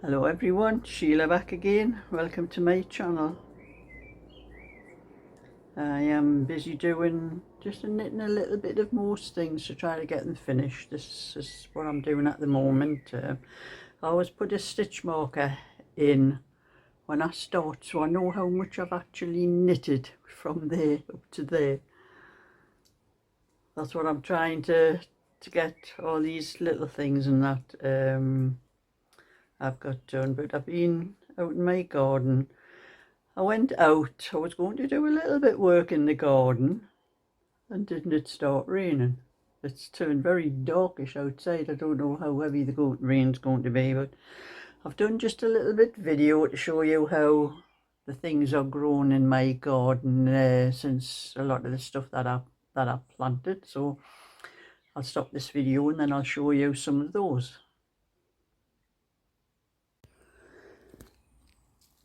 Hello everyone, Sheila back again. Welcome to my channel. I am busy doing just knitting a little bit of most things to try to get them finished. This is what I'm doing at the moment. I always put a stitch marker in when I start so I know how much I've actually knitted from there up to there. That's what I'm trying to get all these little things and that I've got done. But I've been out in my garden. I went out, I was going to do a little bit work in the garden, and didn't it start raining? It's turned very darkish outside. I don't know how heavy the rain's going to be, but I've done just a little bit video to show you how the things are grown in my garden since a lot of the stuff that I've planted. So I'll stop this video and then I'll show you some of those.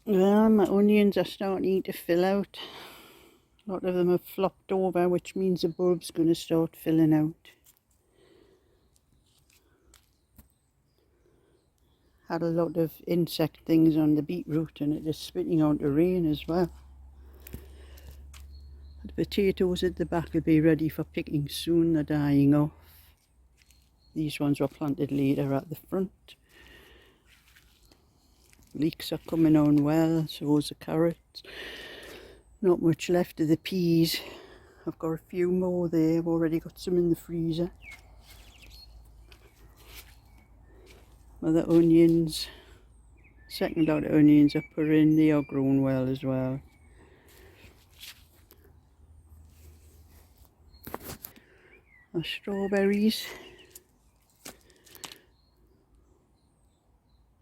Well, my onions are starting to fill out. A lot of them have flopped over, which means the bulb's going to start filling out. Had a lot of insect things on the beetroot and it is spitting out the rain as well. The potatoes at the back will be ready for picking soon. They're dying off. These ones were planted later at the front. Leeks are coming on well, so is the carrots. Not much left of the peas. I've got a few more there. I've already got some in the freezer. Other onions, second lot of onions I put in, they are grown well as well. The strawberries.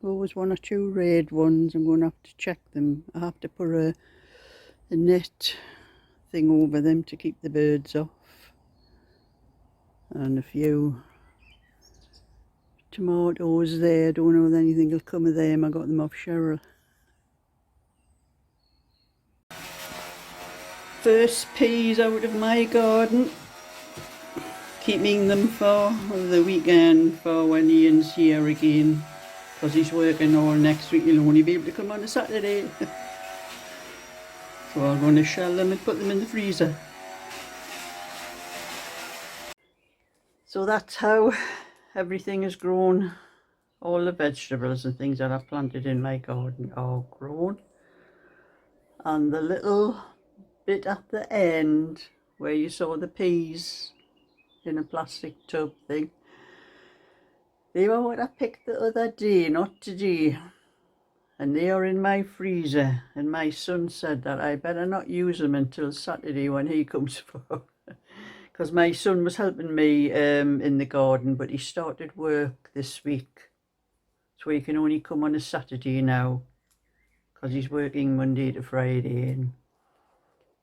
Always one or two red ones. I'm going to have to check them. I have to put a net thing over them to keep the birds off. And a few tomatoes there. Don't know if anything will come of them. I got them off Cheryl. First peas out of my garden. Keeping them for the weekend for when Ian's here again. Because he's working all next week. He'll only be able to come on a Saturday. So I'm going to shell them and put them in the freezer. So that's how everything is grown. All the vegetables and things that I've planted in my garden are grown. And the little bit at the end where you saw the peas in a plastic tub thing, they were what I picked the other day, not today. And they are in my freezer. And my son said that I better not use them until Saturday when he comes for. Because my son was helping me in the garden, but he started work this week. So he can only come on a Saturday now. Because he's working Monday to Friday. And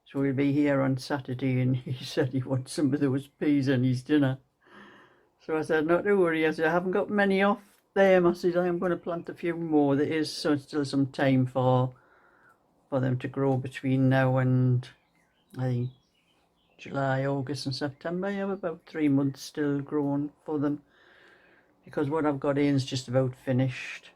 so he'll be here on Saturday. And he said he wants some of those peas in his dinner. So I said, not to worry. I said, I haven't got many off them. I said, I'm going to plant a few more. There is still some time for them to grow between now and, I think, July, August and September. I have about 3 months still growing for them. Because what I've got in is just about finished.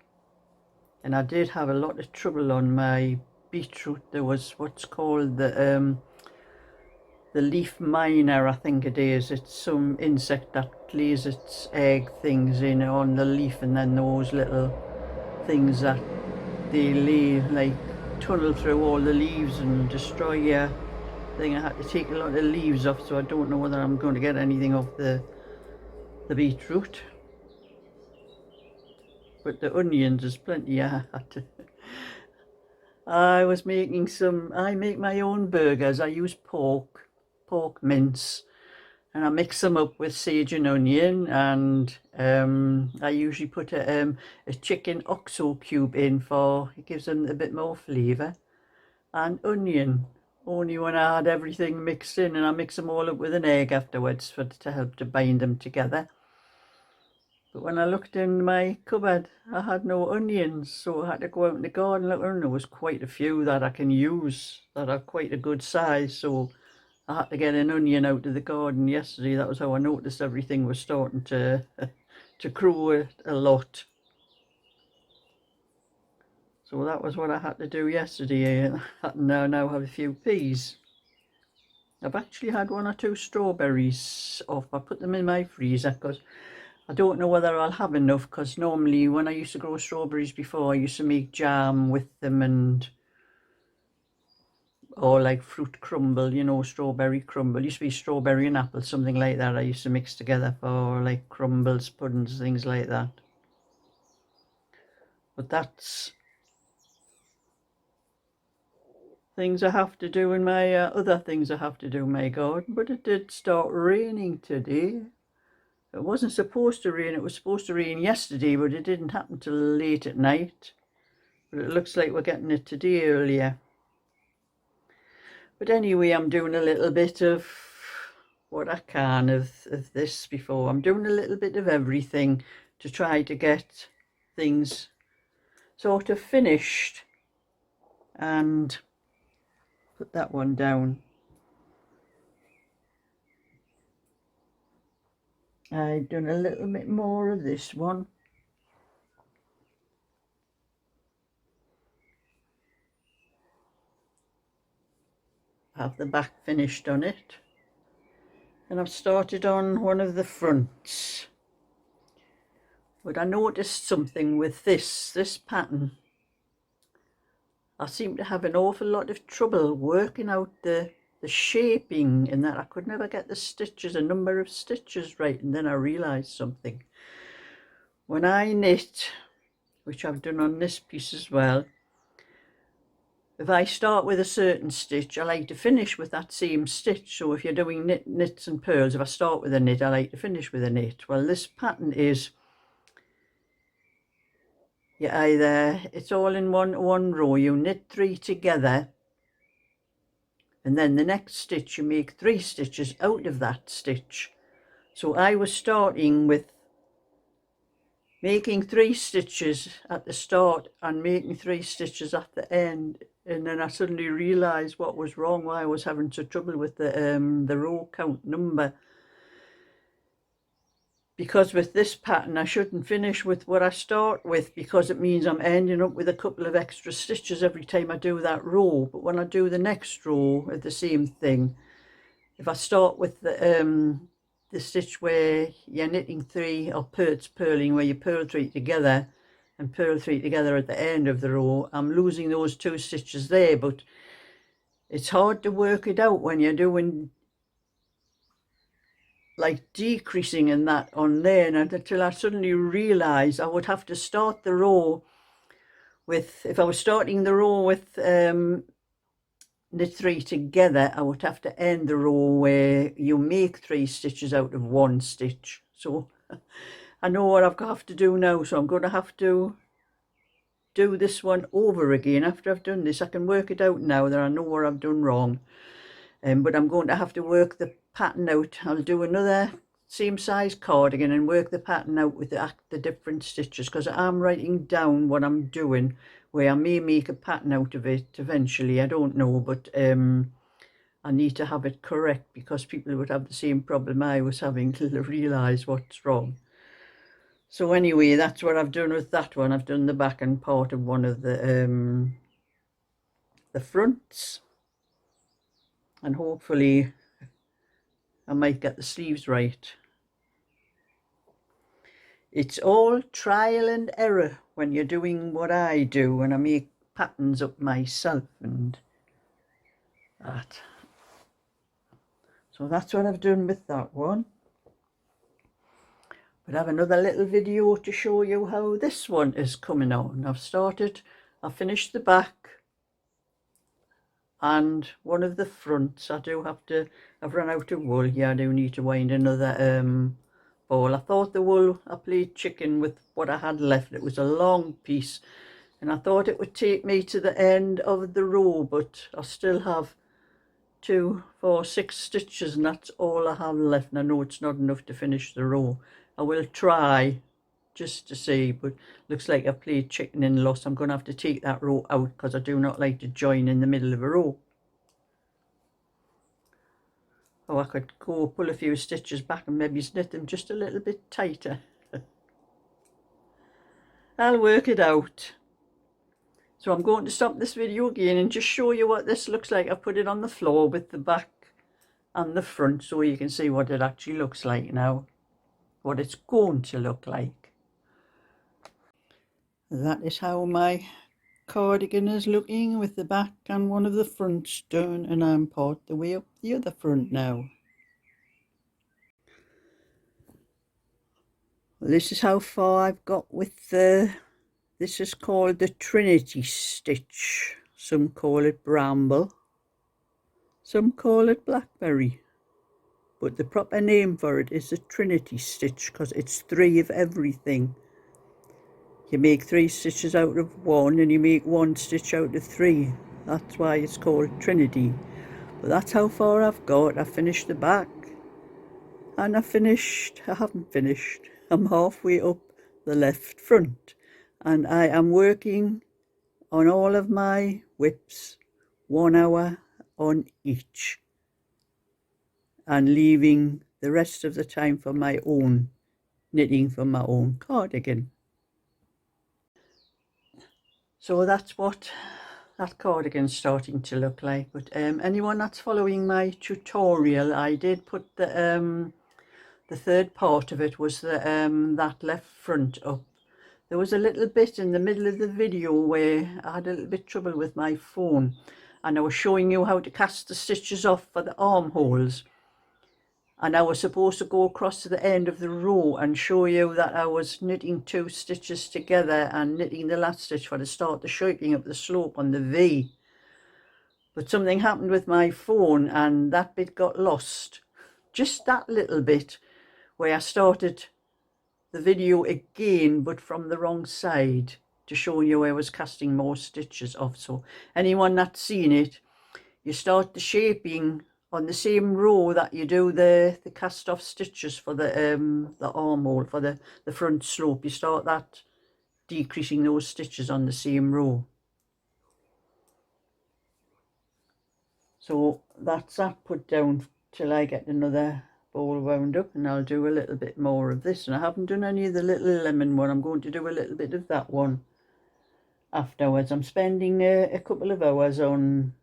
And I did have a lot of trouble on my beetroot. There was what's called the leaf miner, I think it is. It's some insect that lays its egg things in on the leaf, and then those little things that they lay like tunnel through all the leaves and destroy your thing. I had to take a lot of leaves off, so I don't know whether I'm going to get anything off the beetroot. But the onions, there's plenty I had to. I was making I make my own burgers. I use pork mince, and I mix them up with sage and onion, and I usually put a chicken oxo cube in it gives them a bit more flavour, and onion, only when I had everything mixed in, and I mix them all up with an egg afterwards to help to bind them together. But when I looked in my cupboard, I had no onions, so I had to go out in the garden and look, and there was quite a few that I can use that are quite a good size, so I had to get an onion out of the garden yesterday. That was how I noticed everything was starting to grow a lot. So that was what I had to do yesterday. I had to now have a few peas. I've actually had 1 or 2 strawberries off. I put them in my freezer because I don't know whether I'll have enough, because normally when I used to grow strawberries before, I used to make jam with them, or like fruit crumble, you know, strawberry crumble. It used to be strawberry and apple, something like that. I used to mix together for like crumbles, puddings, things like that. But that's things I have to do in my other things I have to do in my garden. But it did start raining today. It wasn't supposed to rain. It was supposed to rain yesterday, but it didn't happen till late at night. But it looks like we're getting it today earlier. But anyway, I'm doing a little bit of what I can of this before. I'm doing a little bit of everything to try to get things sort of finished. And put that one down. I've done a little bit more of this one. I have the back finished on it. And I've started on one of the fronts. But I noticed something with this pattern. I seem to have an awful lot of trouble working out the shaping, in that I could never get the stitches, a number of stitches right. And then I realised something. When I knit, which I've done on this piece as well, if I start with a certain stitch, I like to finish with that same stitch. So if you're doing knits and pearls, if I start with a knit, I like to finish with a knit. Well, this pattern is, it's all in one row. You knit 3 together, and then the next stitch you make 3 stitches out of that stitch. So I was starting with making 3 stitches at the start and making 3 stitches at the end, and then I suddenly realized what was wrong, why I was having such trouble with the row count number. Because with this pattern I shouldn't finish with what I start with, because it means I'm ending up with a couple of extra stitches every time I do that row. But when I do the next row of the same thing, if I start with the stitch where you're knitting 3, or it's purling, where you purl 3 together and purl 3 together at the end of the row, I'm losing those 2 stitches there. But it's hard to work it out when you're doing like decreasing in that on there, and until I suddenly realized I would have to start the row with, if I was starting the row with knit 3 together, I would have to end the row where you make 3 stitches out of 1 stitch. So I know what I've got to do now, so I'm going to have to do this one over again. After I've done this, I can work it out now that I know where I've done wrong. But I'm going to have to work the pattern out. I'll do another same size cardigan and work the pattern out with the different stitches, because I'm writing down what I'm doing, where I may make a pattern out of it eventually. I don't know, but I need to have it correct, because people would have the same problem I was having till they realise what's wrong. So anyway, that's what I've done with that one. I've done the back and part of one of the fronts, and hopefully I might get the sleeves right. It's all trial and error when you're doing what I do, when I make patterns up myself and that. So that's what I've done with that one. But I have another little video to show you how this one is coming on. I've finished the back and one of the fronts. I've run out of wool. Yeah, I do need to wind another ball. I thought the wool, I played chicken with what I had left. It was a long piece, and I thought it would take me to the end of the row, but I still have 2, 4, 6 stitches, and that's all I have left. And I know it's not enough to finish the row. I will try just to see, but looks like I've played chicken and lost. I'm going to have to take that row out, because I do not like to join in the middle of a row. Oh, I could go pull a few stitches back and maybe knit them just a little bit tighter. I'll work it out. So I'm going to stop this video again and just show you what this looks like. I put it on the floor with the back and the front so you can see what it actually looks like now, what it's going to look like. That is how my cardigan is looking, with the back and one of the fronts done, and I'm part the way up the other front now. This is how far I've got with the, this is called the Trinity stitch. Some call it bramble, some call it blackberry, but the proper name for it is the Trinity stitch because it's 3 of everything. You make 3 stitches out of 1 and you make 1 stitch out of 3. That's why it's called Trinity. But that's how far I've got. I finished the back and I haven't finished. I'm halfway up the left front and I am working on all of my whips 1 hour on each and leaving the rest of the time for my own knitting for my own cardigan. So that's what that cardigan's starting to look like. But anyone that's following my tutorial, I did put the third part of it was the that left front up. There was a little bit in the middle of the video where I had a little bit trouble with my phone and I was showing you how to cast the stitches off for the armholes. And I was supposed to go across to the end of the row and show you that I was knitting 2 stitches together and knitting the last stitch for the start the shaping up the slope on the V. But something happened with my phone and that bit got lost. Just that little bit where I started the video again but from the wrong side to show you I was casting more stitches off. So anyone that's seen it, you start the shaping on the same row that you do the cast off stitches for the armhole, for the front slope. You start that decreasing those stitches on the same row. So that's that put down till I get another ball wound up, and I'll do a little bit more of this. And I haven't done any of the little lemon one. I'm going to do a little bit of that one afterwards. I'm spending a couple of hours on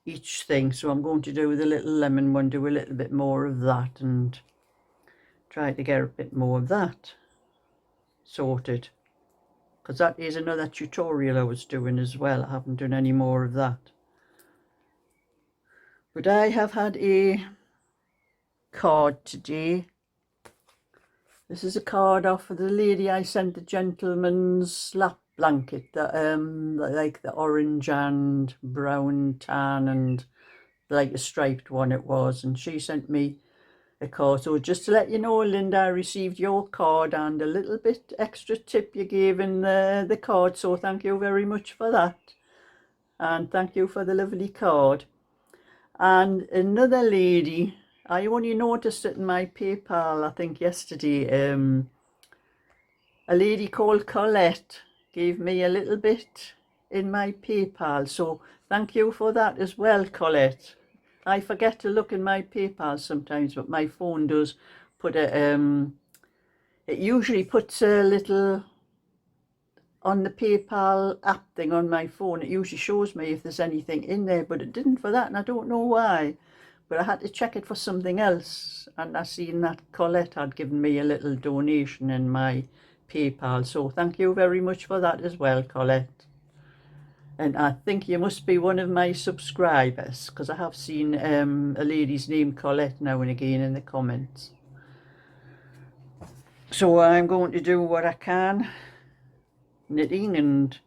each thing, so I'm going to do the little lemon one, do a little bit more of that and try to get a bit more of that sorted, because that is another tutorial I was doing as well. I haven't done any more of that. But I have had a card today. This is a card off of the lady I sent the gentleman's lap blanket, like the orange and brown tan and like a striped one it was, and she sent me a card. So just to let you know, Linda, I received your card and a little bit extra tip you gave in the card, so thank you very much for that, and thank you for the lovely card. And another lady, I only noticed it in my PayPal, I think yesterday, a lady called Colette gave me a little bit in my PayPal, so thank you for that as well, Colette. I forget to look in my PayPal sometimes, but my phone does put a it usually puts a little on the PayPal app thing on my phone. It usually shows me if there's anything in there, but it didn't for that, and I don't know why. But I had to check it for something else, and I seen that Colette had given me a little donation in my PayPal, so thank you very much for that as well, Colette. And I think you must be one of my subscribers, because I have seen a lady's name Colette now and again in the comments. So I'm going to do what I can knitting, and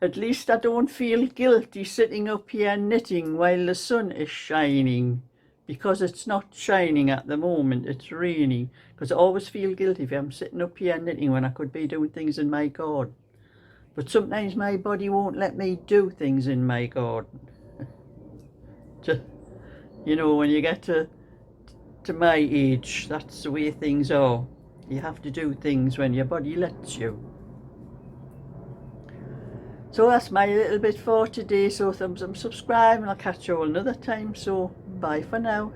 at least I don't feel guilty sitting up here knitting while the sun is shining, because it's not shining at the moment, it's raining. Because I always feel guilty if I'm sitting up here knitting when I could be doing things in my garden. But sometimes my body won't let me do things in my garden. You know, when you get to my age, that's the way things are. You have to do things when your body lets you. So that's my little bit for today. So thumbs up, subscribe, and I'll catch you all another time. So bye for now.